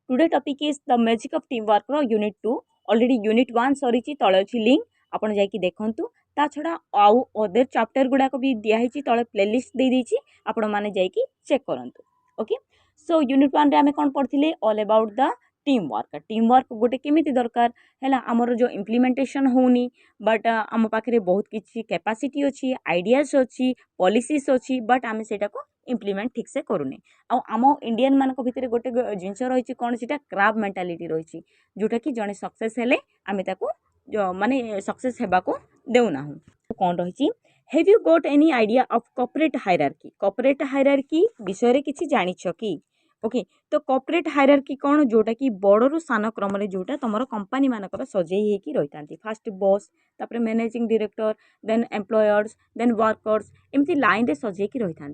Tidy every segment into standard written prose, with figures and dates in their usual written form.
Today topic is the magic of team work रो unit 2 already unit 1 सरी तले अच्छी लिंक आपड़ जाकि देखूँ ता छड़ा आउ अदर चैप्टर गुड़ाक भी दिखाई तले प्लेलिस्ट दे देछि आपण माने जाकि चेक करंतु ओके। सो यूनिट 1 रे आमे कोन पढ़थिले all about the team work गोटे केमिति दरकार हैला हमर जो इम्प्लीमेंटेशन होनी बट आम पाखे बहुत किसी कैपेसिटी अच्छी आइडियाज अच्छी पॉलिसीज अच्छी बट आम सेटा को इम्प्लीमेंट ठीक से करूने आम इंडियन मानक भितर गोटे जिनस रही कौन सीटा क्राब मेंटालिटी रही जोटा कि जड़े सक्सेस हेले आम माने सक्सेस हेबा को देउना कौन रही have you got any idea of corporate hierarchy विषय रे किछि जानिछ कि ओके। तो कॉर्पोरेट हायरार्की कौन जोटा कि बड़रू सान क्रम जोटा तुम कंपनी मानक सजई होगी रही था फास्ट बॉस तापर managing director then employers then workers एमती लाइन रे सजैकी रही था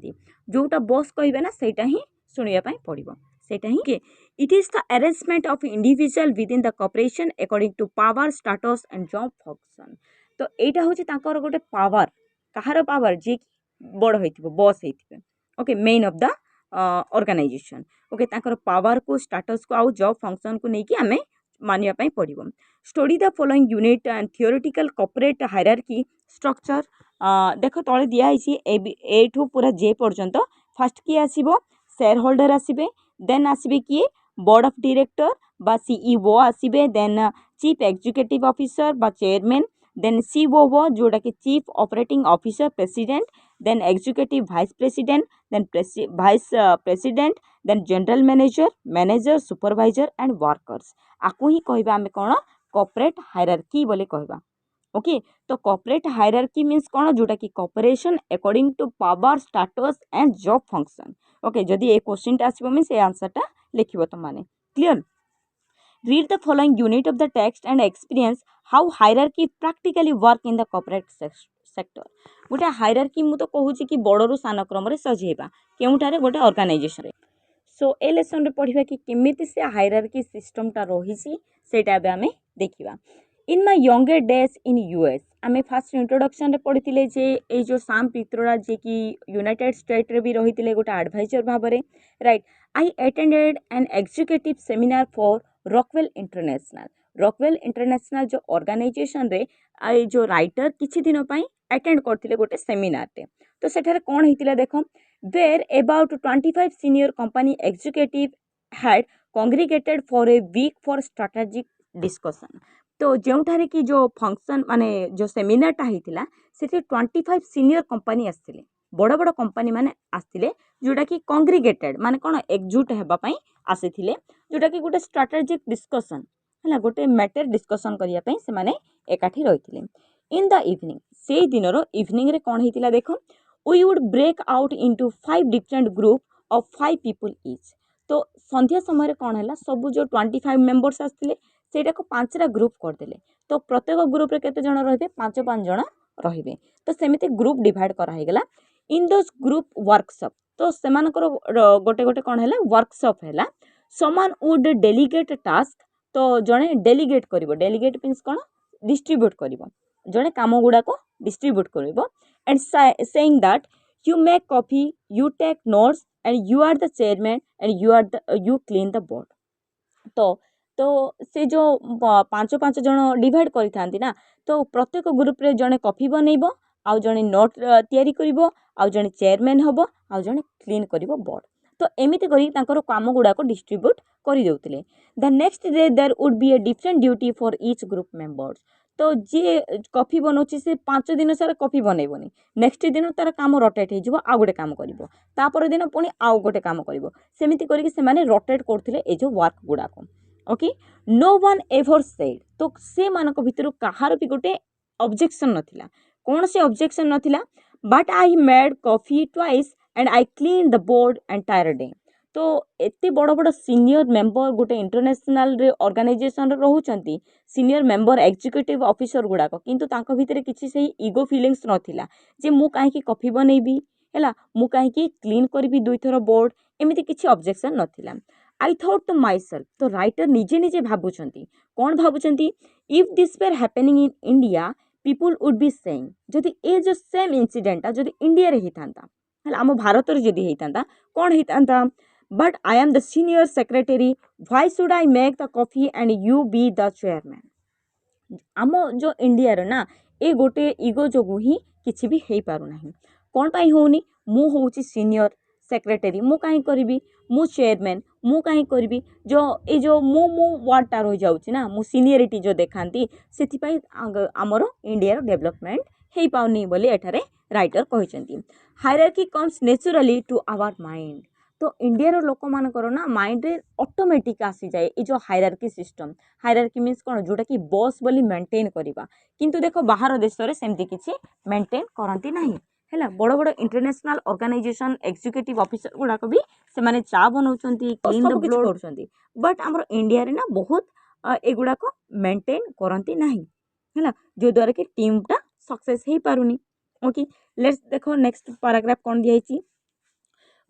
जोटा बॉस कहे ना सेटा ही शुणापी पड़ो सेटा ही it is the arrangement of individual within the corporation according to power status and job function. तो यहाँ हूँ गोटे पावर कहार पावर जी बड़ हो बॉस होते okay men of the organisation okay तांकर पावर को स्टाटस को आउ जॉब फंक्शन को लेकिन आमे मानिया पई पड़िबो। Study the following unit and theoretical corporate hierarchy structure देख तले दिया ए ठू पूरा जे पर्यंत फास्ट किए आसीबो शेयर होल्डर आसीबे देन आसीबे किए बोर्ड ऑफ डायरेक्टर बा सीईओ आसीबे देन चीफ एग्जीक्यूटिव ऑफिसर बा चेयरमैन देन सीओओ जोटा कि chief operating officer president then executive vice president then vice president then general manager supervisor and workers आपको ही कहबा आमे कौन कॉर्पोरेट हायरार्की बोले कहबा ओके। तो कॉर्पोरेट हायरार्की मीन्स कौन जोटा कि corporation according to power status and job function okay. जदि ए क्वेश्चन टा आसीबो मीन्स ए आंसर टा लिखिबो त माने clear. Read the following unit of the text and experience how hierarchy practically work in the corporate sector। गोटे hierarchy मु तो कहूँ कि बड़रू सान क्रम सजेबा केउठारे गोटे ऑर्गेनाइजेशन सो ए लेसन रे पढ़िबा कि केमिति से हायरार्की सिस्टम टा रही सेटा बे आमे देखिबा। In my younger days in US आमे फास्ट इंट्रोडक्शन रे पढ़िथिले जे ए जो साम पित्रोड़ा जे कि यूनाइटेड स्टेट रे भी रहिथिले गोटे एडवाइजर भाबरे right. I attended an executive seminar for Rockwell International जो ऑर्गेनाइजेशन रे आई जो राइटर किछि दिन पई अटेंड करथिले गोटे सेमिनार टे। तो सेठारे कोन हितिला देखो were about 25 senior company executive had congregated for a week for strategic discussion. तो जोठारे कि जो फंक्शन माने जो सेमिनार टा हितिला सेठी 25 सीनियर कंपनी आस्थिले बड़ बड़ कंपनी माने आस्थिले जोटा कि कांग्रीगेटेड माने कोन एकजुट हेबा पई आसीथिले जोटा कि गोटे स्ट्रेटेजिक डिस्कशन है गोटे मैटर डिस्कशन करिया पई से माने एकाठी रहिथिले। इन द इवनिंग से दिनरो इवनिंग रे कोन हितिला देखो we would break out into 5 different group of 5 people each. तो संध्या समय रे कोन हला सब जो 25 मेंबर्स आस्थिले सेटा को 5टा ग्रुप कर देले। तो प्रत्येक ग्रुप रे केते जण रहिबे 5 जण रहिबे। तो सेमिति ग्रुप डिवाइड करा हेगला इन दोस ग्रुप वर्कशॉप। तो सेमानकर गोटे गोटे कोन हला वर्कशॉप हला समवन वुड डेलीगेट टास्क। तो जणे डेलीगेट करिवो डेलीगेट मींस कोन डिस्ट्रीब्यूट करिवो जणे काम गुडा को डिस्ट्रीब्यूट करिवो and saying that you make coffee you take notes and you are the chairman and you clean the board. तो से जो 5 जण डिवाइड करि थांती ना तो प्रत्येक ग्रुप रे जणे कॉफी बनैबो आउ जणे नोट तयारी करिवो आउ जणे चेयरमैन हबो आउ जणे क्लीन करिवो बोर्ड। तो एमिति करी तांकर काम गुडा को डिस्ट्रीब्यूट करि देउतिले। The next day there would be a different duty for each group members. तो जे कॉफी बनौछि से 5 दिन सारा कॉफी बनैबोनी नेक्स्ट दिन तार काम रोटेट हो आ गोटे काम करिवो तापर दिन पुणी आउ गोटे काम करिवो सेमिति करी से माने रोटेट करथिले ए जो वर्क गुडा को okay. No one ever said. तो से मानक भितर कहार भी गोटे ऑब्जेक्शन नथिला कौन से ऑब्जेक्शन नथिला but I made coffee twice and I clean the board entire day. तो एते बड़ बड़ सीनियर मेंबर गोटे इंटरनेशनल रे ऑर्गेनाइजेशन रे रहउचंती सीनियर मेंबर एग्जीक्यूटिव ऑफिसर गुडाक किंतु तांको भितर किछि से ईगो फीलिंग्स नथिला जे मु काहे कि कॉफी बनैबी हैला मु काहे कि क्लीन करबी दुई थरो बोर्ड एमिति किछि ऑब्जेक्शन नथिला। I thought to myself. तो राइटर निजे निजे भाबुचंती कौन भाबुचंती if this were happening in India people would be saying जदि ए जो सेम इंसिडेंट जदि इंडिया रे हितांता हला हम भारत रे जदि हितांता कोन हितांता but I am the senior secretary, why should I make the coffee and you be the chairman. आम जो इंडिया ना ए गोटे इगो जो ही किसी भी हो पारना कौन पाई होनी मु हूँ सीनियर सेक्रेटरी मु कहीं करी मु चेयरमैन मु कहीं करी जो ये जो मु वार्डटा रही जाऊँगी ना मु सीनियरिटी जो देखाती से आमर इंडिया डेवलपमेंट हो पाउनी बोली एठारे राइटर कहते। Hierarchy comes naturally to our mind. तो इंडिया लोक मानकर ना माइंड रे ऑटोमेटिक आसी जाए ये जो हायरार्की सिस्टम। हायरार्की मीन्स कौन जोटा कि बॉस बोली मेंटेन करवा किंतु देखो बाहर देश में सेमती किसी मेंटेन करती नहीं है। बड़ बड़ इंटरनेशनल ऑर्गेनाइजेशन एग्जीक्यूटिव ऑफिसर गुड़ाक भी से चा बनाऊँ क्लीन द ब्लड कर बट आमर इंडिया रे ना बहुत एगुड़ाक मेंटेन करती नहीं है जो द्वारा कि टीमटा सक्सेस हो पारुनी। ओके लेट्स देखो नेक्स्ट पैराग्राफ कौन दिखाई।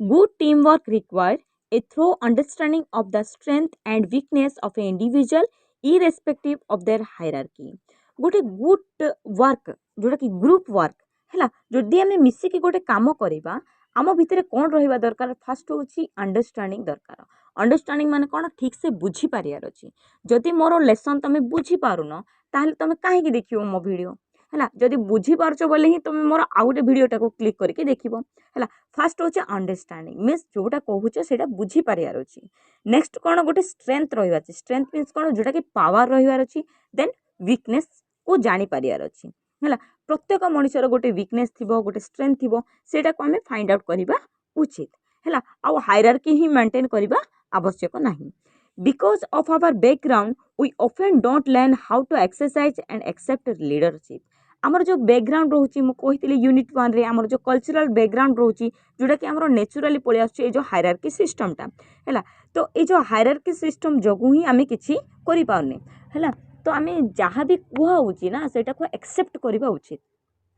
Good team work require a thorough understanding of the strength and weakness of a individual irrespective of their hierarchy. गोटे गुड वर्क जोटा कि ग्रुप वर्क है जदि आम मिसिकी गोटे कम करवा आम भितर कौन रहा दरकार फास्ट हूँ अंडरस्टैंडिंग दरकार। अंडरस्टैंडिंग माने कौन ठीक से बुझी पारियार अच्छी जदि मोर लेसन तुम बुझी पारुन ताहले तुम कहीं देख मो वीडियो है जदि बुझी पार्छ बोले ही तुम मोर आउ गोटे वीडियोटा को क्लिक करके देखिबो है। फास्ट होचे अंडरस्टैंडिंग मीन्स जोटा कहूचे सेटा बुझी पारियार अच्छी। नेक्स्ट कौन गोटे स्ट्रेंथ रही अच्छी स्ट्रेंथ मीन्स कौन जोटा कि पावर रही अच्छी देन वीकनेस को जानी पारियार अच्छी है। प्रत्येक मनुष्यर गोटे वीकनेस थिबो गोटे स्ट्रेंथ थिबो सेटा को हमें फाइंड आउट करबा उचित है। आउ हायरार्की ही मेंटेन करबा आवश्यक नहीं। Because of our background we often don't learn how to exercise and accept leadership. आमर जो बैकग्राउंड रोचे मुझे यूनिट 1 रे आमर जो कल्चरल बैकग्राउंड रोचे जोटा कि आमर नेचुराली पलि आसुचे जो हायरार्की सिस्टमटा है। तो ये जो हायरार्की सिस्टम जगू ही आम कि करि पाउने है। तो आम जहाँ भी कहुची ना सेटा को एक्सेप्ट करबा उचित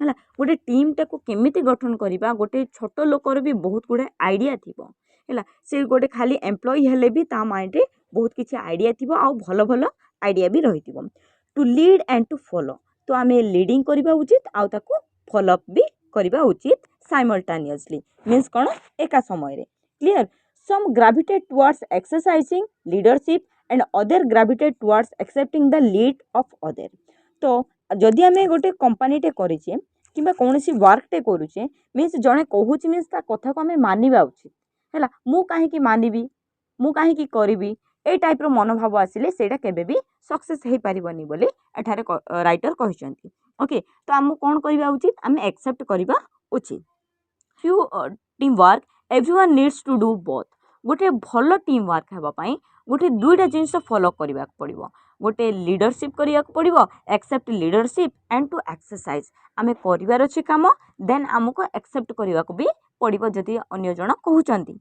है। गोटे टीमटा को केमिति गठन करबा गोटे छोट लोकर भी बहुत गुड़े आइडिया थिबो है। से गोटे खाली एम्प्लॉई हेले भी ता माइंड रे बहुत किसी आइडिया थिबो आ भल भल आइडिया भी रही। To lead and to follow तो आम लीडिंग करबा उचित आउ ताको फॉलोअप भी करबा उचित साइमल्टेनियसली मीन्स कौन एका समय रे। Clear. Some gravitate towards exercising leadership and other gravitate towards accepting the lead of other. तो जदि आम गोटे कंपनीटे करेचे किंबा कौन सी वर्कटे करुचे मीन्स जड़े कहूँ मीन्स ता कथा को आम मानिबा उचित है। मु कहीं मानिबी मु कहीं करी ए टाइप्र मनोभाव आसिले सेटा केबे भी सक्सेस हो पारिबनी बोली एठारे राइटर कहते। ओके तो आमको कौन करबा उचित आम एक्सेप्ट करबा उचित। Few team work everyone needs to do both. गोटे भल टीम वर्क हेबाई गोटे दुईटा जिनिस फॉलो करने पड़ो गोटे लीडरशिप करने पड़ो accept leadership and to exercise आम करार अच्छे कम देन आमको एक्सेप्ट करने को भी पड़ो जदि अन्य जन कहते।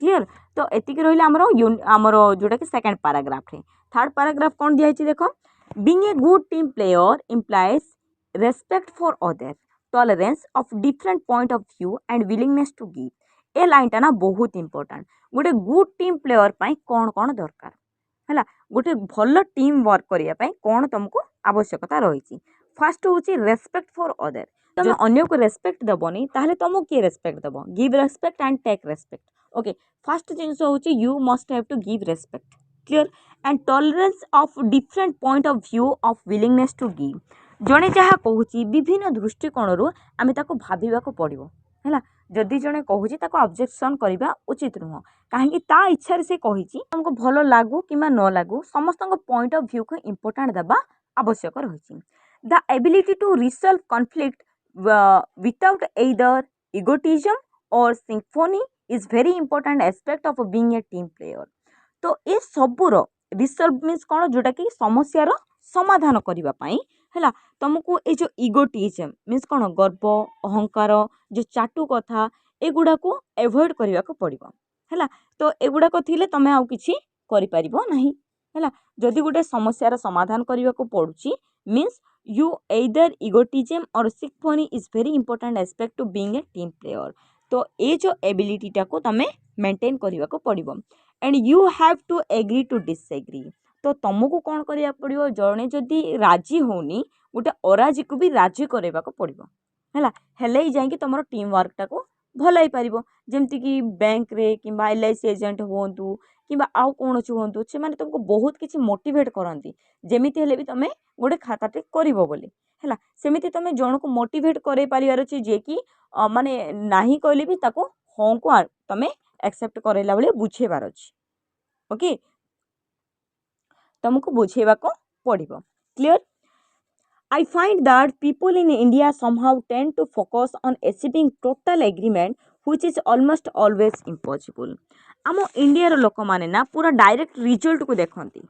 क्लियर। तो एतिक रही आमर जोटा कि सेकेंड पैराग्राफ रे। थर्ड पैराग्राफ कौन दिखाई देख being a good team player employees respect for other tolerance of different point of view and willingness to give. ए लाइनटा ना बहुत इंपोर्टेंट। गोटे गुड टीम प्लेयर पाई कौन कौन दरकार है गोटे भल टीम वर्क करने कौन तुमको आवश्यकता रही। फास्ट हूँ रेस्पेक्ट फॉर अदर तुम अन्य को रेस्पेक्ट दबनी ताहले तुमको किए रेस्पेक्ट दब give respect and take respect. Okay first जिनस हूँ you must have to give respect. Clear. And tolerance of different point of view of willingness to give जड़े जहाँ कहूँ विभिन्न दृष्टिकोण आम भाविबा पड़ो है। जदि जड़े कहूँ ऑब्जेक्शन करवा उचित नुह कहीं ता इच्छा से कही तुमको भल लगू कि न लगू समस्त पॉइंट ऑफ व्यू को इम्पोर्टेंट देवा आवश्यक रही। The ability to resolve conflict without either egotism और symphony is very important aspect of being a team player. तो ये सबूर रिसॉल्व मीन्स कौन जोटा कि समस्यार समाधान करने है तुमको ये जो इगोटिज्म मीन्स कौन गर्व अहंकार जो चाटू कथा एगुड़ा को एवॉइड करने को पड़ो है। तो एगुड़ाक थी तुम आउ कि नहीं है। जदि गोटे समस्यार समाधान करने को पड़ुची मीन्स यू एइदर इगोटिज्म और symphony is very important aspect to being a team player. तो ये जो एबिलिटीटा को तुम मेंटेन करने को पड़ो and you have to agree to disagree. तो तुमको कौन करिया पड़ो जड़े जदि राजी होनी गोटे अराजी को भी राजी करने को पड़ो है हेले ही जाइए तुम टीम वर्कटा को भल हो पार जमीक बैंक रे कि LIC एजेंट हूँ कि आउ कौन हूँ से तुमको बहुत किसी मोटिवेट करती जमीती हेले भी तुम गोटे खाताटे कर बोली है सेमती तुम जन को मोटिवेट कर पार अच्छे जे कि माने नहीं कहले भी ताको हाँ को तुम एक्सेप्ट करला भाई बुझेबार अच्छे ओके तुमको बुझेबा को पड़ो clear I find that people in India somehow tend to focus on achieving total agreement which is almost always impossible. आम इंडिया लोक माने ना पूरा डायरेक्ट रिजल्ट को देखती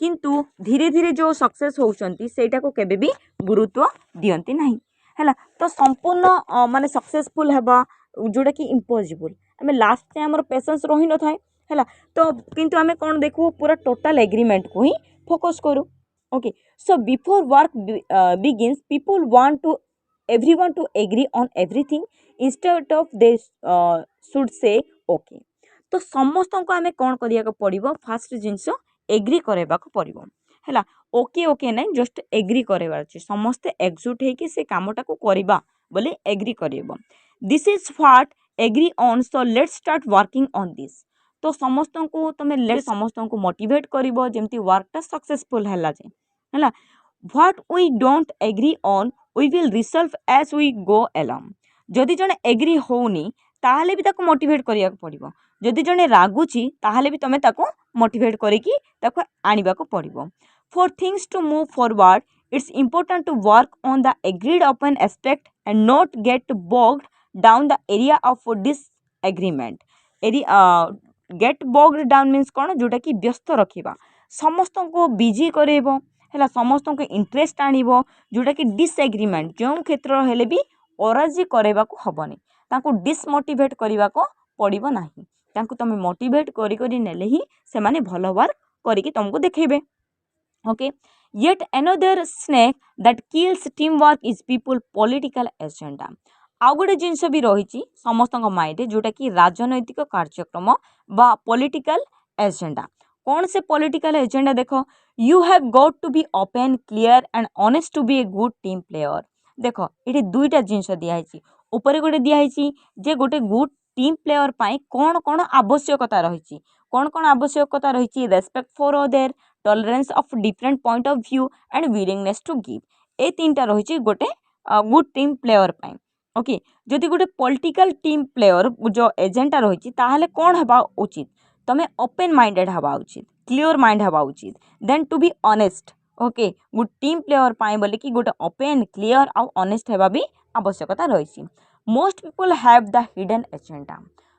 किंतु धीरे धीरे जो सक्सेस होउछंती सेटा को केबे भी गुरुत्व दियंती नहीं हैला तो संपूर्ण माने सक्सेसफुल हेबा जोटा कि इम्पॉसिबल आमे लास्ट टाइम हमर पेशेंस रही न थाए हैला तो किंतु आमे कोन देखू पूरा टोटल एग्रीमेंट को ही फोकस करू okay so before work begins people want to everyone to agree on everything instead of they should say okay तो समस्त को आमे कौन करिया को पड़िबो फास्ट जिंस एग्री करबा को पड़िबो हैला ओके ओके नहीं जस्ट एग्री करबार अछि समस्त एक्जुट हे कि से कामटा को करबा बोले एग्री करिबो this is what agree on so let's start working on this तो समस्त को तमे लेट समस्त को मोटिवेट करिबो जेमती वर्कटा सक्सेसफुल हैला जे हैला what we don't agree on we will resolve as we go along जदि जने एग्री होउनी ताहले भी ताको मोटिवेट करिया पड़िबो जदि जने रागुची ताहले भी तमे ताको मोटिवेट करिकी ताको आनिबा को पड़िबो for things to move forward it's important to work on the agreed upon aspect and not get bogged down the area of disagreement get bogged down means कौन जोटा कि व्यस्त रखिबा समस्त को बिजी करेबो है समस्त को इंटरेस्ट आणिबो जोटा कि डिसएग्रीमेंट जो क्षेत्र हेले भी अराजी करबा को हबनी ताको डिसमोटिवेट करबा को पड़िबो नाही ताको तुम मोटिवेट करी करी नेले ही से माने भल वर्क करिके तुमको देखेबे okay yet another snake that kills team work is people political agenda आउ गोटे जिनस भी रही समस्त माइंड जोटा कि राजनैतिक कार्यक्रम बा पॉलिटिकल एजेंडा कौन से पॉलिटिकल एजेंडा देख you have got to be open clear and honest to be a good team player देख ये दुईटा जिनस दिखाई ऊपर गोटे दिखाई जे गोटे गुड टीम प्लेयर पाई कौन कौन आवश्यकता रही कौन कौन आवश्यकता रही respect for other tolerance of different point of view and willingness to give a तीनटा रही गोटे गुड टीम प्लेयर पाई ओके जदि गोटे पॉलिटिकल टीम प्लेयर जो एजेंटा रही ताहले कौन हवा उचित तमें ओपन माइंडेड हवा उचित क्लियर माइंड हवा उचित then to be honest okay good team player पाई बोले कि गोटे ओपन क्लियर आउ ऑनेस्ट हवा भी आवश्यकता रही most people have the hidden agenda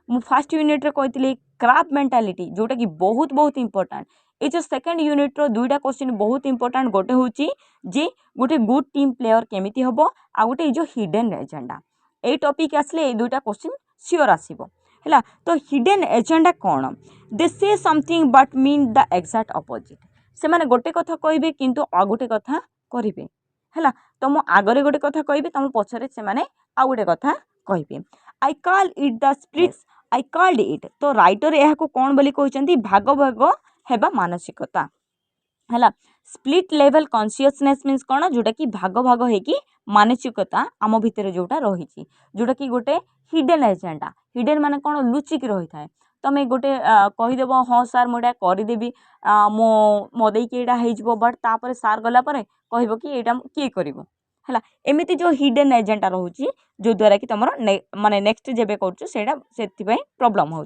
मु फर्स्ट यूनिट रे कहती क्राफ्ट मेंटालिटी जोटा कि बहुत बहुत इंपोर्टेंट ये जो सेकंड यूनिट रो दुईटा क्वेश्चन बहुत इंपोर्टेंट गोटे होची जे गोटे गुड टीम प्लेयर केमिति हबो आ गोटे जो हिडन एजेंडा ए टॉपिक आसले ए दुईटा क्वेश्चन श्योर आसीबो हैला तो हिडन एजेंडा कौन दे से something but mean the exact opposite से माने गोटे कथा कहबे किंतु आ गोटे कथा करिवे हैला तुम आगरे गोटे कथा कहबे तुम पछरे से माने आ गोटे कथा कहबे I call it the splits I called it तो राइटर यह को कौन बोली कहउचंती भाग भाग हेबा मानसिकता हैला स्प्लिट लेवल कॉन्शियसनेस मीन्स कौन जोटा कि भाग भाग होगी मानसिकता आम भितर जोटा रही जोटा कि गोटे हिडन एजेंडा हिडन माने कौन लुचिक रही थाए तमें गोटे कहीदेव हाँ सार मुझे करदेवी मो देकी यहाँ बट तापर सार गला कह कि यहाँ किए कर है एमती जो हिडन एजेंडा रोचे जो द्वारा कि तुम माने नेक्स्ट जेबे करा से प्रॉब्लम हो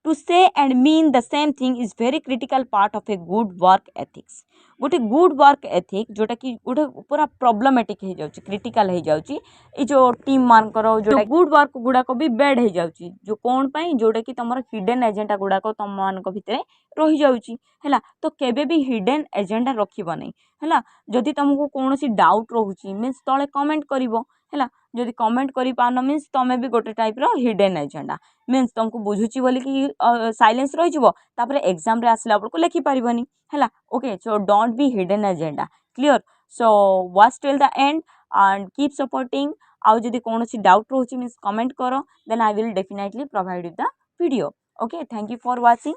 टू से and mean the same thing is very critical part of a good work ethics गोटे गुड वर्क एथिक जोटा कि गोटे पूरा प्रॉब्लमेटिक हो जाउची क्रिटिकल हो जाउची ए जो टीम मानकर जो गुड वर्क गुड़ाक भी बेड हो जाउची जो कौन पाई जोटा कि तुम हिडन एजेंडा गुड़ाक तुम मान भितर रही जाउची हैला तो केबे भी हिडन एजेंडा रखिबो नहीं हैला जदि तुमको कौन सी डाउट रोची मीन्स तले कमेंट करिवो हैला जदि कमेंट करि पानो मीन्स तमे भी गोटे टाइप रो हिडन एजेंडा मीन्स तुमको बुझुची बोली कि साइलेंस रही जिवो तापर एग्जाम रे आसला बळको लिखि पारिबनी हैला okay so don't be hidden agenda clear so watch till the end and keep supporting आउ जदि कौन सी डाउट रोची मीन्स कमेंट करो then I will definitely provide you the video okay thank you for watching